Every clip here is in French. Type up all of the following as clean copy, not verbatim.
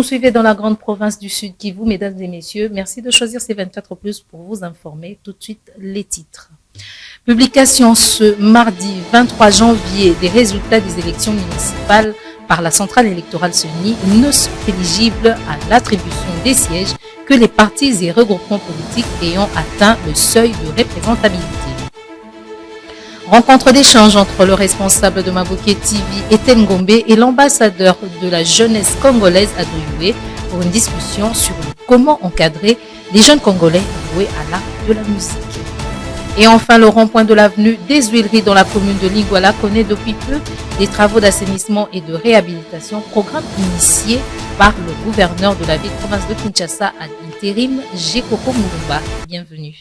nous suivez dans la grande province du Sud Kivu, mesdames et messieurs. Merci de choisir C24+ pour vous informer. Tout de suite, les titres. Publication ce mardi 23 janvier des résultats des élections municipales par la centrale électorale CENI ne sont éligibles à l'attribution des sièges que les partis et regroupements politiques ayant atteint le seuil de représentabilité. Rencontre d'échange entre le responsable de Mabouké TV, Etienne Gombe, et l'ambassadeur de la jeunesse congolaise à Doyoué pour une discussion sur comment encadrer les jeunes Congolais voués à l'art de la musique. Et enfin, le rond-point de l'avenue des Huileries dans la commune de Lingouala connaît depuis peu des travaux d'assainissement et de réhabilitation, programme initié par le gouverneur de la ville-province de Kinshasa à l'intérim, Jekoko Moulumba. Bienvenue.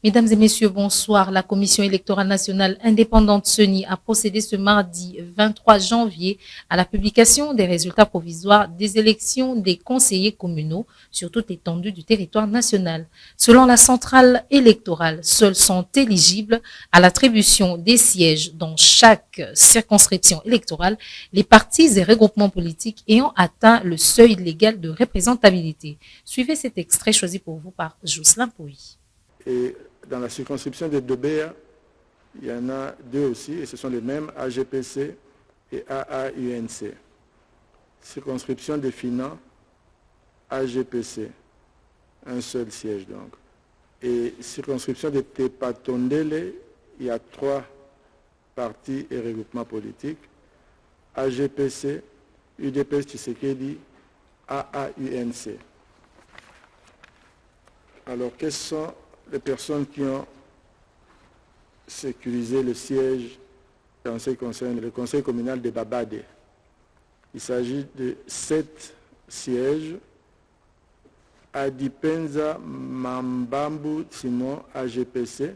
Mesdames et messieurs, bonsoir. La Commission électorale nationale indépendante CENI a procédé ce mardi 23 janvier à la publication des résultats provisoires des élections des conseillers communaux sur toute l'étendue du territoire national. Selon la centrale électorale, seuls sont éligibles à l'attribution des sièges dans chaque circonscription électorale les partis et regroupements politiques ayant atteint le seuil légal de représentabilité. Suivez cet extrait choisi pour vous par Jocelyn Pouy. Et dans la circonscription de Dobéa, il y en a deux aussi, et ce sont les mêmes, AGPC et AAUNC. Circonscription de Finan, AGPC, un seul siège donc. Et circonscription de Tepatondele, il y a 3 partis et regroupements politiques, AGPC, UDPS Tshisekedi, AAUNC. Alors, quelles sont les personnes qui ont sécurisé le siège en ce qui concerne le conseil communal de Babade? Il s'agit de 7 sièges. Adipenza Mambambu Simon, AGPC,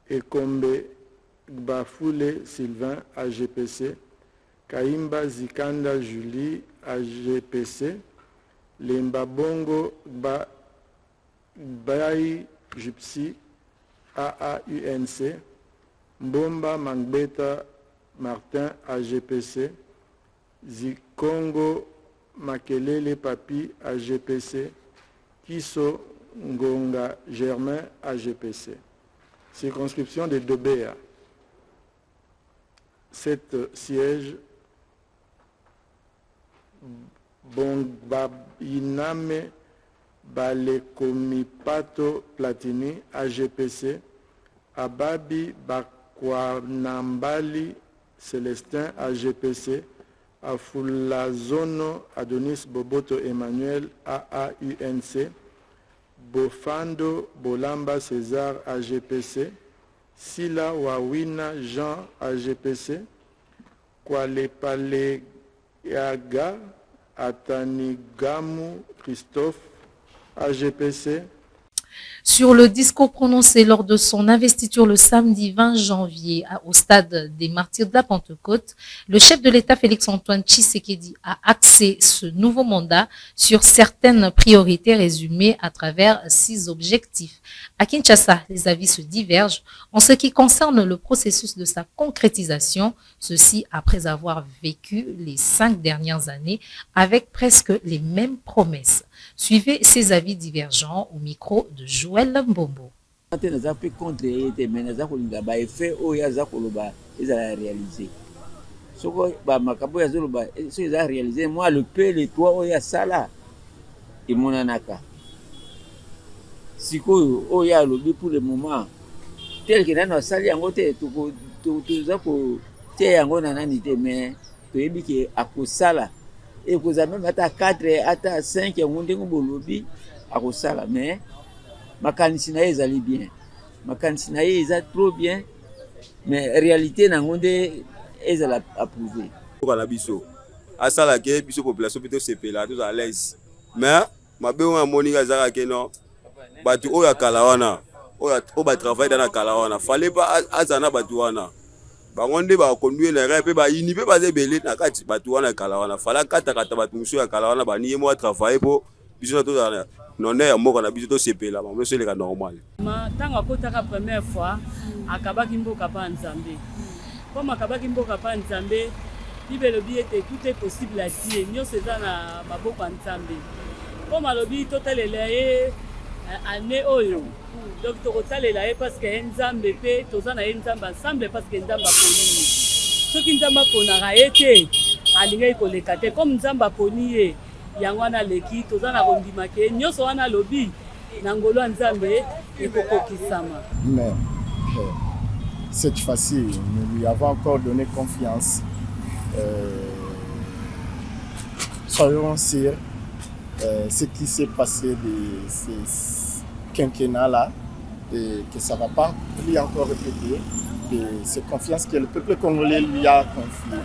Ekombe Gbafoule Sylvain, AGPC, Kaimba Zikanda Julie, AGPC, Limbabongo Bayi Gypsy, AAUNC, Mbomba Mangbeta Martin, AGPC, Zikongo Makelele Papi, AGPC, Kiso Ngonga Germain, AGPC. Circonscription de Dobéa. 7 sièges. Bongbabiname Balekomipato Platini, AGPC, Ababi Bakwanambali Célestin, AGPC, Afulazono Adonis Boboto Emmanuel, AAUNC, Bofando Bolamba César, AGPC, Sila Wawina Jean, AGPC, Kwalepale Yaga Atanigamu Christophe, AGPC. Sur le discours prononcé lors de son investiture le samedi 20 janvier au stade des Martyrs de la Pentecôte, le chef de l'État Félix-Antoine Tshisekedi a axé ce nouveau mandat sur certaines priorités résumées à travers 6 objectifs. À Kinshasa, les avis se divergent en ce qui concerne le processus de sa concrétisation, ceci après avoir vécu les 5 dernières années avec presque les mêmes promesses. Suivez ces avis divergents au micro de Joël Mbombo. Moi, le P, les toits, Oya Sala, et mon anaka. Si Oya lobby pour le moment, tel que dans sali en côté, tout ça pour tiens en nanité, mais tu es dit que à Kosala. Et vous avez même à 4, à 5, et on dit que vous lobby à Kosala, mais ma canisinaïe allait bien. Ma canisinaïe est trop bien, mais en réalité, ils ont approuvé. Asala ke biso population plutôt CP là tous à l'aise. Mais ma be on moni azara ke non. Batu o ya kalawana. O ba travail dans la kalawana. Fallait pas azana batu wana. Ba ngonde ba conduire les rêves ba ini pe ba zebele na kati batu wana kalawana. Fallait kata batu muso ya kalawana ba ni mo travailler pour biso na tozala nonde ya mboka na biso tosepela bango nyonso eleka normal. Ntango akotaka première fois akabaki mboka pa Nzambe. Comme akabaki mboka pa Nzambe, Bible elobi ete tout est possible à Dieu. Nyonso eza na maboko ya Nzambe. Comme alobi totalela ye année oyo. Donc tokotalela ye parce que ye Nzambe pe toza na ye Nzambe ensemble parce que Nzambe aponi ye. Soki Nzambe aponaka ye te alingaki koleka te. Comme Nzambe aponi ye yango wana leki toza na kondimaka ye nyonso wana alobi na ngolo ya Nzambe ekokokisama. Mais cette fois-ci, nous lui avons encore donné confiance. Soyons sûrs, ce qui s'est passé de ces quinquennats-là, et que ça ne va pas lui encore répéter, c'est confiance que le peuple congolais lui a confiée.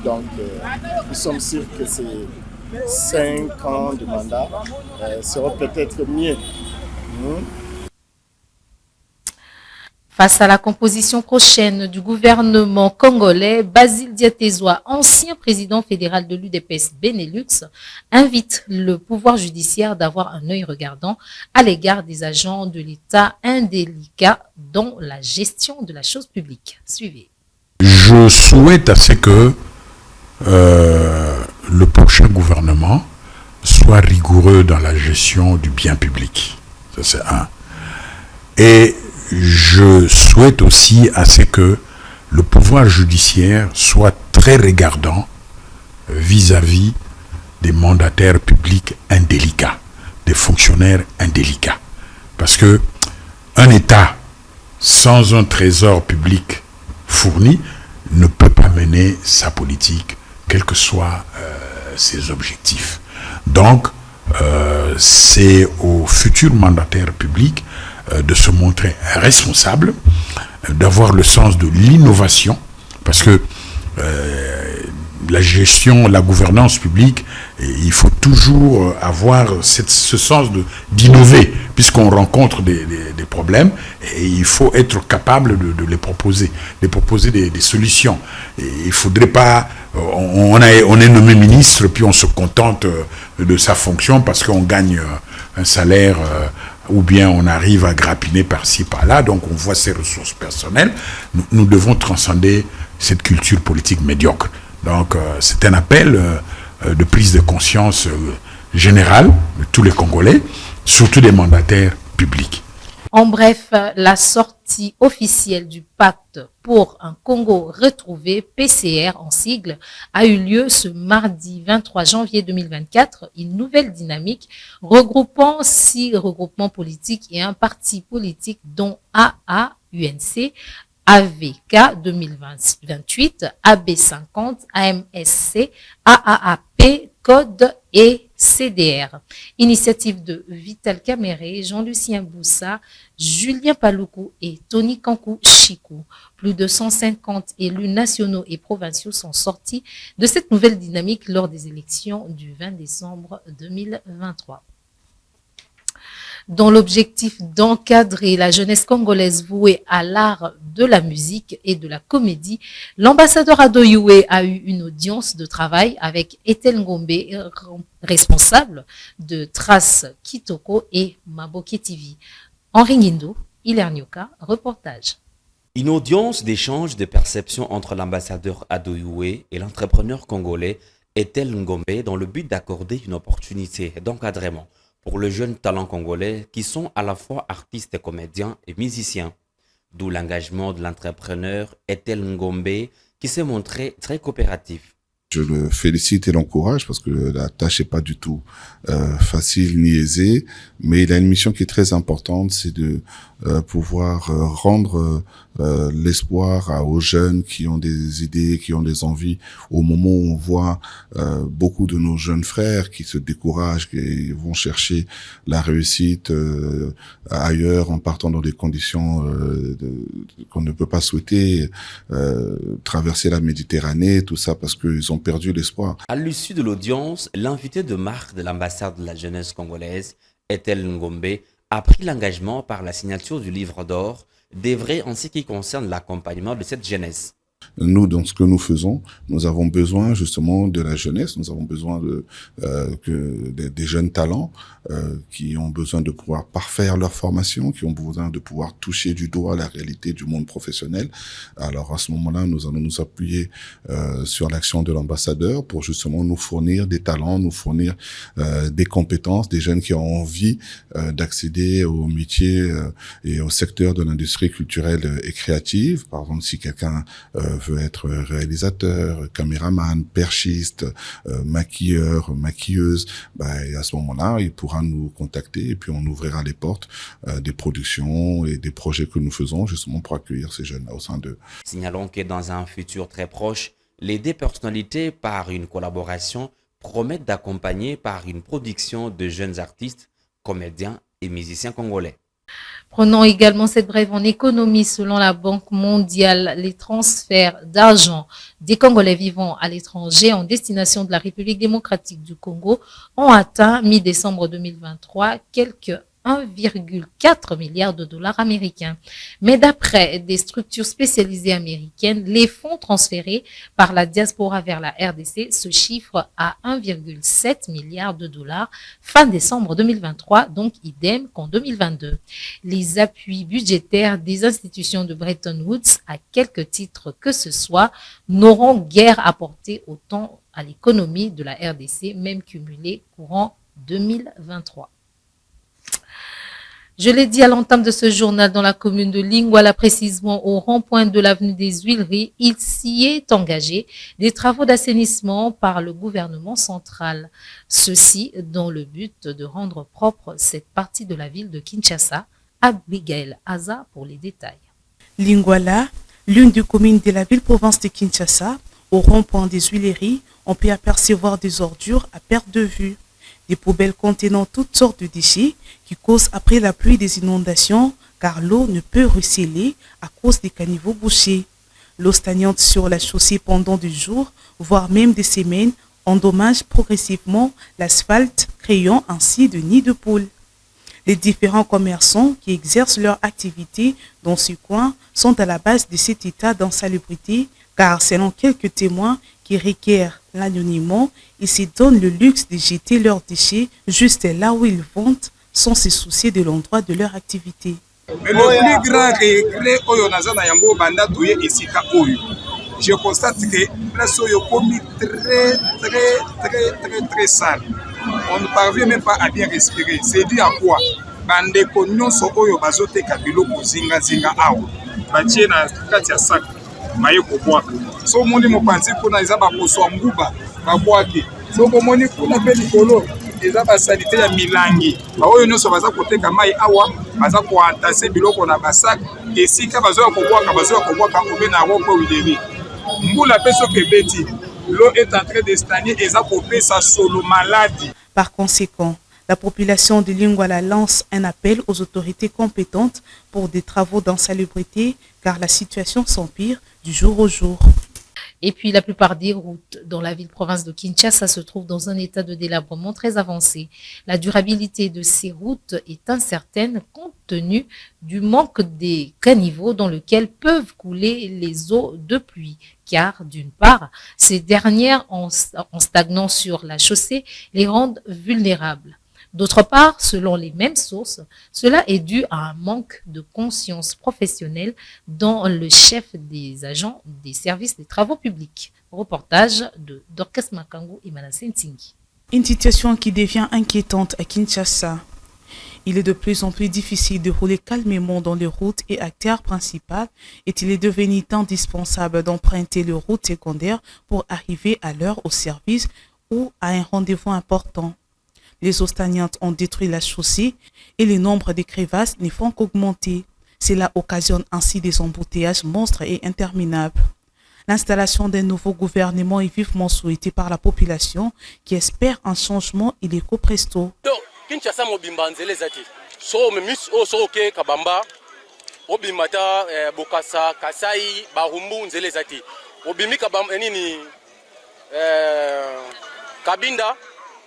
Donc, nous sommes sûrs que ces 5 ans de mandat seront peut-être mieux. Face à la composition prochaine du gouvernement congolais, Basile Diatezoa, ancien président fédéral de l'UDPS Benelux, invite le pouvoir judiciaire d'avoir un œil regardant à l'égard des agents de l'État indélicats dans la gestion de la chose publique. Suivez. Je souhaite à ce que le prochain gouvernement soit rigoureux dans la gestion du bien public. Ça, c'est un. Et je souhaite aussi à ce que le pouvoir judiciaire soit très regardant vis-à-vis des mandataires publics indélicats, des fonctionnaires indélicats. Parce que un État sans un trésor public fourni ne peut pas mener sa politique, quels que soient ses objectifs. Donc, c'est aux futurs mandataires publics de se montrer responsable, d'avoir le sens de l'innovation, parce que la gestion, la gouvernance publique, il faut toujours avoir ce sens d'innover, puisqu'on rencontre des problèmes, et il faut être capable de les proposer des solutions. Et il ne faudrait pas, on est nommé ministre, puis on se contente de sa fonction parce qu'on gagne un salaire, ou bien on arrive à grappiner par-ci, par-là, donc on voit ses ressources personnelles. Nous devons transcender cette culture politique médiocre. Donc c'est un appel de prise de conscience générale de tous les Congolais, surtout des mandataires publics. En bref, la sortie officielle du pacte pour un Congo retrouvé, PCR en sigle, a eu lieu ce mardi 23 janvier 2024. Une nouvelle dynamique regroupant 6 regroupements politiques et un parti politique dont AAUNC, AVK 2028, AB50, AMSC, AAAP, Code et CDR. Initiative de Vital Kamere, Jean-Lucien Boussa, Julien Paloukou et Tony Kankou Chikou. Plus de 150 élus nationaux et provinciaux sont sortis de cette nouvelle dynamique lors des élections du 20 décembre 2023. Dans l'objectif d'encadrer la jeunesse congolaise vouée à l'art de la musique et de la comédie, l'ambassadeur Adoyoué a eu une audience de travail avec Ethel Ngombe, responsable de Trace Kitoko et Maboke TV. Henri Nguindo, Hilaire Nyoka, reportage. Une audience d'échange de perceptions entre l'ambassadeur Adoyoué et l'entrepreneur congolais Ethel Ngombe dans le but d'accorder une opportunité d'encadrement pour les jeunes talents congolais qui sont à la fois artistes, comédiens et musiciens. D'où l'engagement de l'entrepreneur Ethel Ngombe qui s'est montré très coopératif. Je le félicite et l'encourage parce que la tâche n'est pas du tout facile ni aisée, mais il a une mission qui est très importante, c'est de pouvoir rendre l'espoir aux jeunes qui ont des idées, qui ont des envies, au moment où on voit beaucoup de nos jeunes frères qui se découragent, qui vont chercher la réussite ailleurs en partant dans des conditions qu'on ne peut pas souhaiter, traverser la Méditerranée, tout ça parce qu'ils ont perdu l'espoir. À l'issue de l'audience, l'invité de marque de l'ambassade de la jeunesse congolaise, Ethel Ngombe, a pris l'engagement par la signature du livre d'or d'œuvrer en ce qui concerne l'accompagnement de cette jeunesse. nous, dans ce que nous faisons, nous avons besoin justement de la jeunesse, nous avons besoin des jeunes talents qui ont besoin de pouvoir parfaire leur formation, qui ont besoin de pouvoir toucher du doigt la réalité du monde professionnel. Alors à ce moment-là, nous allons nous appuyer sur l'action de l'ambassadeur pour justement nous fournir des talents, nous fournir des compétences, des jeunes qui ont envie d'accéder au métier et au secteur de l'industrie culturelle et créative. Par exemple, si quelqu'un veut être réalisateur, caméraman, perchiste, maquilleur, maquilleuse, à ce moment-là, il pourra nous contacter et puis on ouvrira les portes des productions et des projets que nous faisons justement pour accueillir ces jeunes au sein d'eux. Signalons que dans un futur très proche, les deux personnalités, par une collaboration, promettent d'accompagner par une production de jeunes artistes, comédiens et musiciens congolais. Prenons également cette brève en économie. Selon la Banque mondiale, les transferts d'argent des Congolais vivant à l'étranger en destination de la République démocratique du Congo ont atteint mi-décembre 2023 quelques 1,4 milliard de dollars américains. Mais d'après des structures spécialisées américaines, les fonds transférés par la diaspora vers la RDC se chiffrent à 1,7 milliard de dollars fin décembre 2023, donc idem qu'en 2022. Les appuis budgétaires des institutions de Bretton Woods, à quelque titre que ce soit, n'auront guère apporté autant à l'économie de la RDC, même cumulée courant 2023. Je l'ai dit à l'entame de ce journal, dans la commune de Lingwala, précisément au rond-point de l'avenue des Huileries, il s'y est engagé des travaux d'assainissement par le gouvernement central. Ceci dans le but de rendre propre cette partie de la ville de Kinshasa. Abigail Aza pour les détails. Lingwala, l'une des communes de la ville-province de Kinshasa, au rond-point des Huileries, on peut apercevoir des ordures à perte de vue. Des poubelles contenant toutes sortes de déchets qui causent après la pluie des inondations car l'eau ne peut ruisseler à cause des caniveaux bouchés. L'eau stagnante sur la chaussée pendant des jours, voire même des semaines, endommage progressivement l'asphalte, créant ainsi de nids de poules. Les différents commerçants qui exercent leur activité dans ce coin sont à la base de cet état d'insalubrité car selon quelques témoins qui requièrent l'anonymat, ils se donnent le luxe de jeter leurs déchets juste là où ils vendent sans se soucier de l'endroit de leur activité. Mais le plus grand regret oyo nazana yango banda toye esika oyo. Je constate que place oyo komi très sale. On ne parvient même pas à bien respirer. C'est dû à quoi? Bande ko nyonso oyo bazoteka biloko zinga awa. Batie na kati ya sac maye ko boaka. So moni mopanzi kuna eza ba koso nguba ba boaki. So komoni kuna pe likolo eza ba salite ya milangi. Ba oyo nyonso baza koteka mai awa baza ko entase biloko na basak esika bazoya ko boaka obe na roko wideri. Mbula peso ke beti. L'eau est en train de stagner et ça peut sa solo maladie. Par conséquent, la population de Lingwala lance un appel aux autorités compétentes pour des travaux d'insalubrité car la situation s'empire du jour au jour. Et puis, la plupart des routes dans la ville-province de Kinshasa se trouvent dans un état de délabrement très avancé. La durabilité de ces routes est incertaine compte tenu du manque des caniveaux dans lesquels peuvent couler les eaux de pluie. Car, d'une part, ces dernières, en stagnant sur la chaussée, les rendent vulnérables. D'autre part, selon les mêmes sources, cela est dû à un manque de conscience professionnelle dans le chef des agents des services des travaux publics. Reportage de Dorcas Makango et Manasseh Ntingi. Une situation qui devient inquiétante à Kinshasa. Il est de plus en plus difficile de rouler calmement dans les routes et artères principales et il est devenu indispensable d'emprunter les routes secondaires pour arriver à l'heure au service ou à un rendez-vous important. Les eaux stagnantes ont détruit la chaussée et le nombre de crevasses ne font qu'augmenter. Cela occasionne ainsi des embouteillages monstres et interminables. L'installation d'un nouveau gouvernement est vivement souhaitée par la population qui espère un changement illico presto. Kinshasa mobimba nzele zati so memis o so ke kabamba obimata bokasa kasai barumbu nzele zati obimi kabamba nini kabinda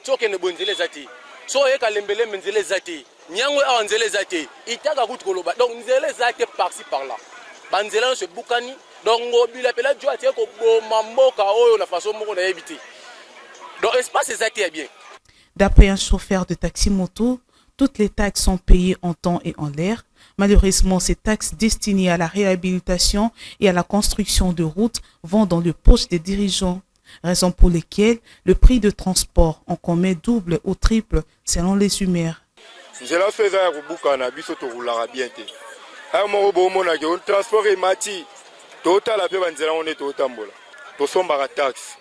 soke ne bonzele zati so e kalembele nzele zati nyangwe a nzele zati itaka kutkoloba donc nzele zati par-ci par-là banzela se bukani donc ngobila pela jo atie ko boma mboka oyo na façon moko na yebiti donc espace ezati bien. D'après un chauffeur de taxi-moto, toutes les taxes sont payées en temps et en l'air. Malheureusement, ces taxes destinées à la réhabilitation et à la construction de routes vont dans le poche des dirigeants, raison pour laquelle le prix de transport en commun double ou triple selon les humeurs. Nzela feza ya kubuka na biso to roulera bien te. Ha mo bo mona ke on transport et mati total pe banzela on est totambola. To sombara taxe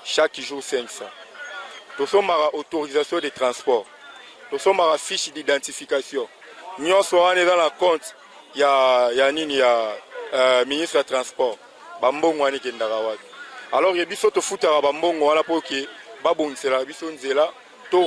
chaque jour 500. To sombara autorisation de transport. To sombara fiche d'identification. Nyonso ane dans la compte ya nini ya ministre de transport. Bambongo ane kendaka wapi. Alors ye biso to futaka bambongo wana po ke babongisela biso nzela. Le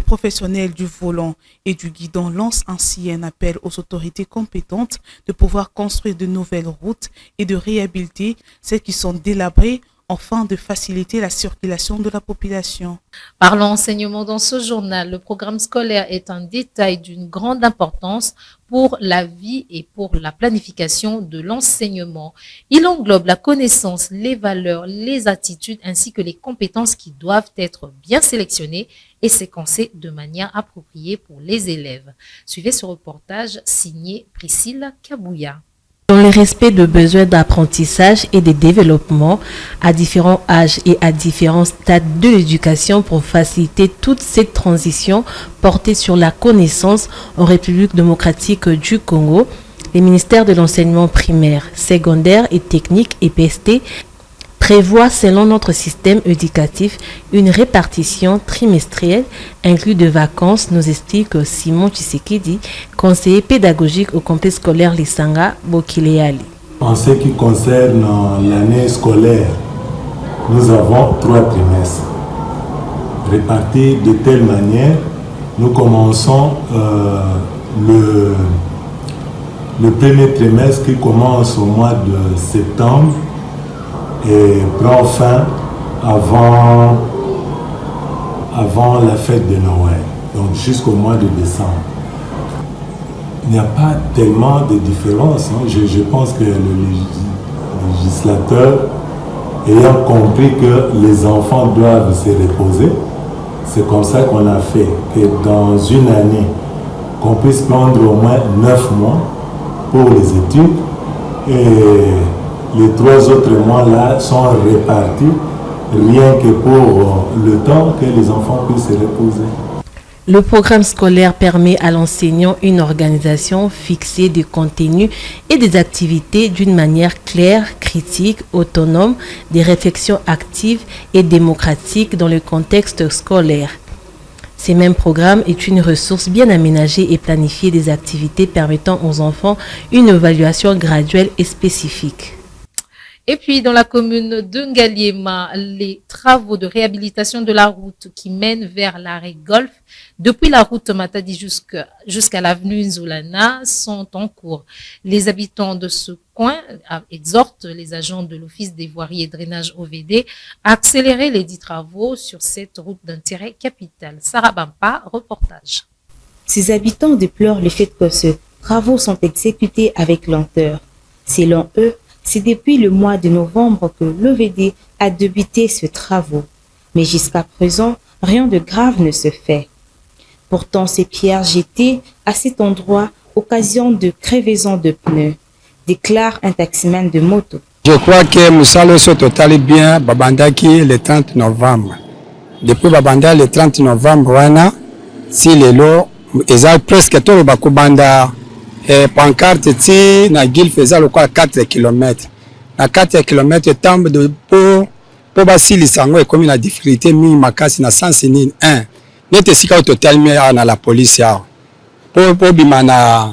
professionnel du volant et du guidon lance ainsi un appel aux autorités compétentes de pouvoir construire de nouvelles routes et de réhabiliter celles qui sont délabrées afin de faciliter la circulation de la population. Parlons enseignement dans ce journal. Le programme scolaire est un détail d'une grande importance pour la vie et pour la planification de l'enseignement. Il englobe la connaissance, les valeurs, les attitudes ainsi que les compétences qui doivent être bien sélectionnées et séquencées de manière appropriée pour les élèves. Suivez ce reportage signé Priscilla Kabouya. Dans le respect de besoins d'apprentissage et de développement à différents âges et à différents stades de l'éducation pour faciliter toute cette transition portée sur la connaissance en République démocratique du Congo, les ministères de l'enseignement primaire, secondaire et technique EPST prévoit selon notre système éducatif une répartition trimestrielle inclus de vacances, nous explique Simon Tshisekedi, conseiller pédagogique au complexe scolaire Lisanga Bokileali. En ce qui concerne l'année scolaire, nous avons 3 trimestres répartis de telle manière. Nous commençons le premier trimestre qui commence au mois de septembre et prend fin avant la fête de Noël, donc jusqu'au mois de décembre. Il n'y a pas tellement de différence. Je pense que le législateur, ayant compris que les enfants doivent se reposer, c'est comme ça qu'on a fait que dans une année, qu'on puisse prendre au moins 9 mois pour les études et les 3 autres mois-là sont répartis rien que pour le temps que les enfants puissent se reposer. Le programme scolaire permet à l'enseignant une organisation fixée des contenus et des activités d'une manière claire, critique, autonome, des réflexions actives et démocratiques dans le contexte scolaire. Ce même programme est une ressource bien aménagée et planifiée des activités permettant aux enfants une évaluation graduelle et spécifique. Et puis, dans la commune de Ngaliema, les travaux de réhabilitation de la route qui mène vers l'arrêt Golf, depuis la route Matadi jusqu'à l'avenue Nzolana, sont en cours. Les habitants de ce coin exhortent les agents de l'Office des voiries et drainage OVD à accélérer les 10 travaux sur cette route d'intérêt capital. Sarah Bampa, reportage. Ces habitants déplorent le fait que ces travaux sont exécutés avec lenteur. Selon eux, c'est depuis le mois de novembre que l'OVD a débuté ce travaux. Mais jusqu'à présent, rien de grave ne se fait. Pourtant, ces pierres jetées à cet endroit occasionnent de crevaisons de pneus, déclare un taximan de moto. Je crois que Moussalo se total bien Babandaki le 30 novembre. Depuis Babanda le 30 novembre, wana, si les lots, ils ont presque tout le Bakubanda. Pancarte ti na gil faisait le quoi 4 km. Na 4 km tambe de pour basili sango et comme la difficulté mi makasi na sens ni 1. Nete sika total mi na la police ya. Pour bimana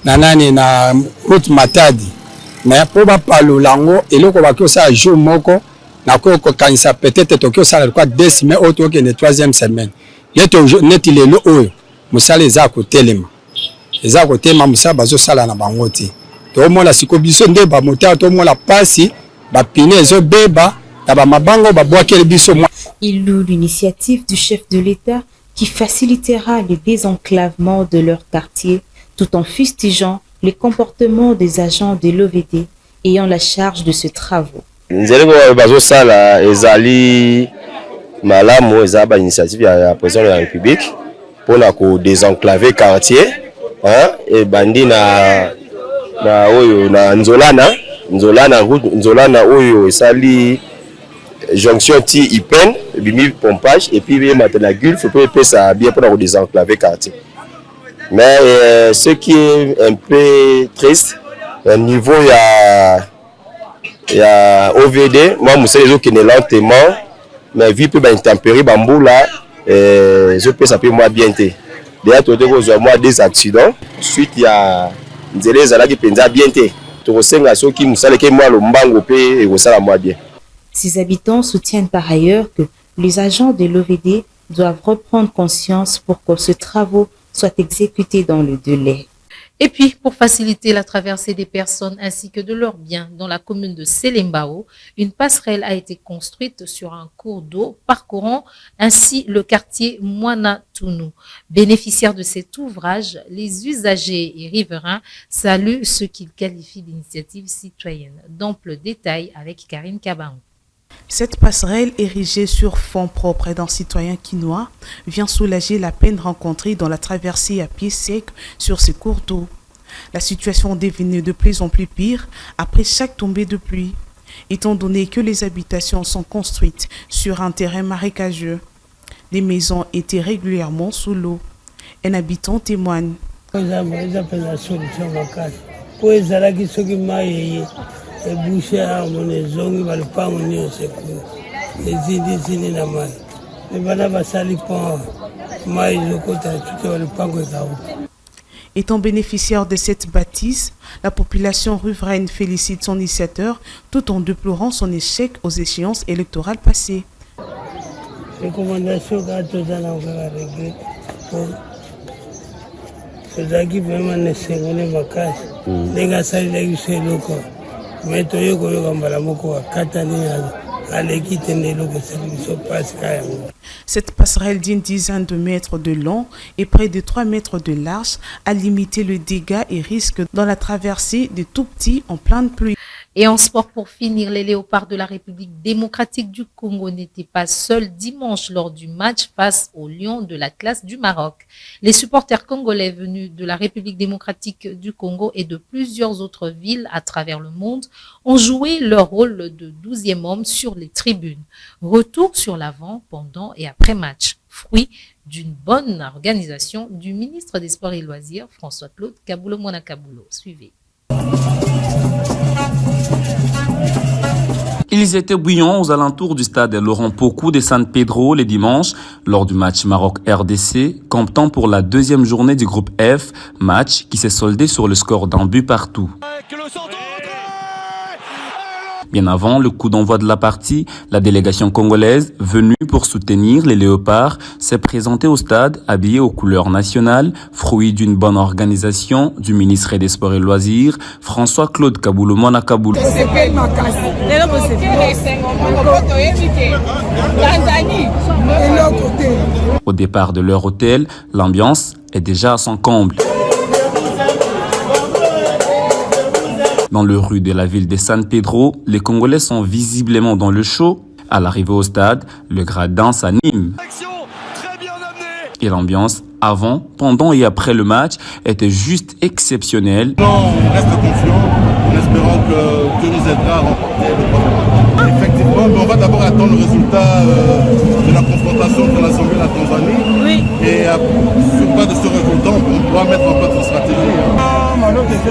na nani na route Matadi. Mais pour ba palo lango eloko ba ko sa jour moko na ko kanisa peut-être tokyo sa le quoi 2 semaines auto que la 3e semaine. Neti le lo o musale za ko telema. Eza côté mamusa bazo sala na bango te to mona siko biso nde ba moteur to mona pasi ba pine ezo beba na ba mabango ba boakele biso. Il loue l'initiative du chef de l'État qui facilitera le désenclavement de leur quartier tout en fustigeant le comportement des agents de l'OVD ayant la charge de ce travaux. nzela bazosala ezali malamu eza ba initiative ya président de la République mpona ko désenclaver quartier et bandi na oyo na nzolana oyo esali jonction ti Ipen bimi pompage et puis maintenant Gulf peut pesa bien pour désenclaver quartier. Mais ce qui est un peu triste au niveau il y a OVD, moi je sais que ne lentement mais vu peu intempérie bamboula je peux ça peut moi bien té. D'ailleurs tout de moi des accidents suite il y a nzela zala ki penza bien té. To senga so ki musala ke moi lo mbango pe e ko sala moi bien. Ces habitants soutiennent par ailleurs que les agents de l'OVD doivent reprendre conscience pour que ces travaux soient exécutés dans le délai. Et puis, pour faciliter la traversée des personnes ainsi que de leurs biens dans la commune de Selembao, une passerelle a été construite sur un cours d'eau parcourant ainsi le quartier Moana-Tounou. Bénéficiaires de cet ouvrage, les usagers et riverains saluent ce qu'ils qualifient d'initiative citoyenne. D'amples détails avec Karine Kabaou. Cette passerelle érigée sur fonds propres d'un citoyen quinois vient soulager la peine rencontrée dans la traversée à pied sec sur ces cours d'eau. La situation devenait de plus en plus pire après chaque tombée de pluie, étant donné que les habitations sont construites sur un terrain marécageux. Les maisons étaient régulièrement sous l'eau. Un habitant témoigne. Étant bénéficiaire de cette bâtisse, la population riveraine félicite son initiateur tout en déplorant son échec aux échéances électorales passées. Cette passerelle d'une dizaine de mètres de long et près de 3 mètres de large a limité le dégât et risque dans la traversée des tout petits en pleine pluie. Et en sport, pour finir, les léopards de la République démocratique du Congo n'étaient pas seuls dimanche lors du match face aux Lions de la classe du Maroc. Les supporters congolais venus de la République démocratique du Congo et de plusieurs autres villes à travers le monde ont joué leur rôle de 12e homme sur les tribunes. Retour sur l'avant, pendant et après match. Fruit d'une bonne organisation du ministre des Sports et Loisirs, François-Claude Kabulo-Mwanakabulo. Suivez. Ils étaient bouillants aux alentours du stade Laurent Pocou de San Pedro les dimanches lors du match Maroc-RDC, comptant pour la deuxième journée du groupe F, match qui s'est soldé sur le score d'un but partout. Bien avant le coup d'envoi de la partie, la délégation congolaise, venue pour soutenir les léopards, s'est présentée au stade habillée aux couleurs nationales, fruit d'une bonne organisation du ministre des Sports et Loisirs, François-Claude Kabulo-Mwanakabulo. Au départ de leur hôtel, l'ambiance est déjà à son comble. Dans le rue de la ville de San Pedro, les Congolais sont visiblement dans le show. À l'arrivée au stade, le gradin s'anime. Et l'ambiance avant, pendant et après le match était juste exceptionnelle. On reste confiant en espérant que Dieu nous aidera à remporter le premier. Effectivement, mais on va d'abord attendre le résultat de la confrontation entre la Zambie et la Tanzanie. Oui. Et sur base de ce résultat, on pourra mettre en place une stratégie.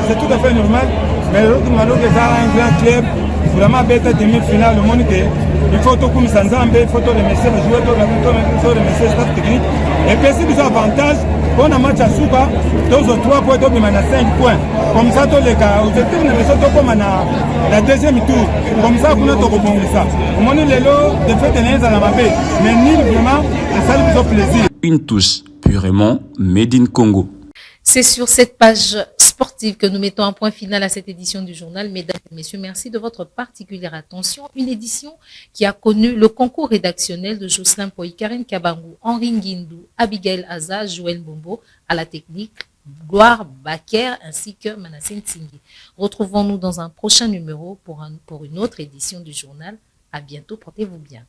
C'est tout à fait normal. Mais l'autre Maroc est un grand club, vraiment bête demi-finale, le monde il faut tout comme ça, il faut tout remercier les joueurs, il faut remercier le staff technique. Et puis si nous avons avantage, on a un match à Souba, 2 ou 3 points, donc on a 5 points. Comme ça, tous les gars, vous êtes comme la deuxième tour. Comme ça, on a tout rebondir ça. On a les lots de fait de l'Inde à la mapée. Mais nous, vraiment, ça nous fait plaisir. Une touche purement made in Congo. C'est sur cette page sportive que nous mettons un point final à cette édition du journal. Mesdames et messieurs, merci de votre particulière attention. Une édition qui a connu le concours rédactionnel de Jocelyn Poy, Karine Kabangou, Henri Nguindou, Abigail Aza, Joël Bombo, à la technique, Gloire Baker ainsi que Manassé Ntingi. Retrouvons-nous dans un prochain numéro pour une autre édition du journal. À bientôt, portez-vous bien.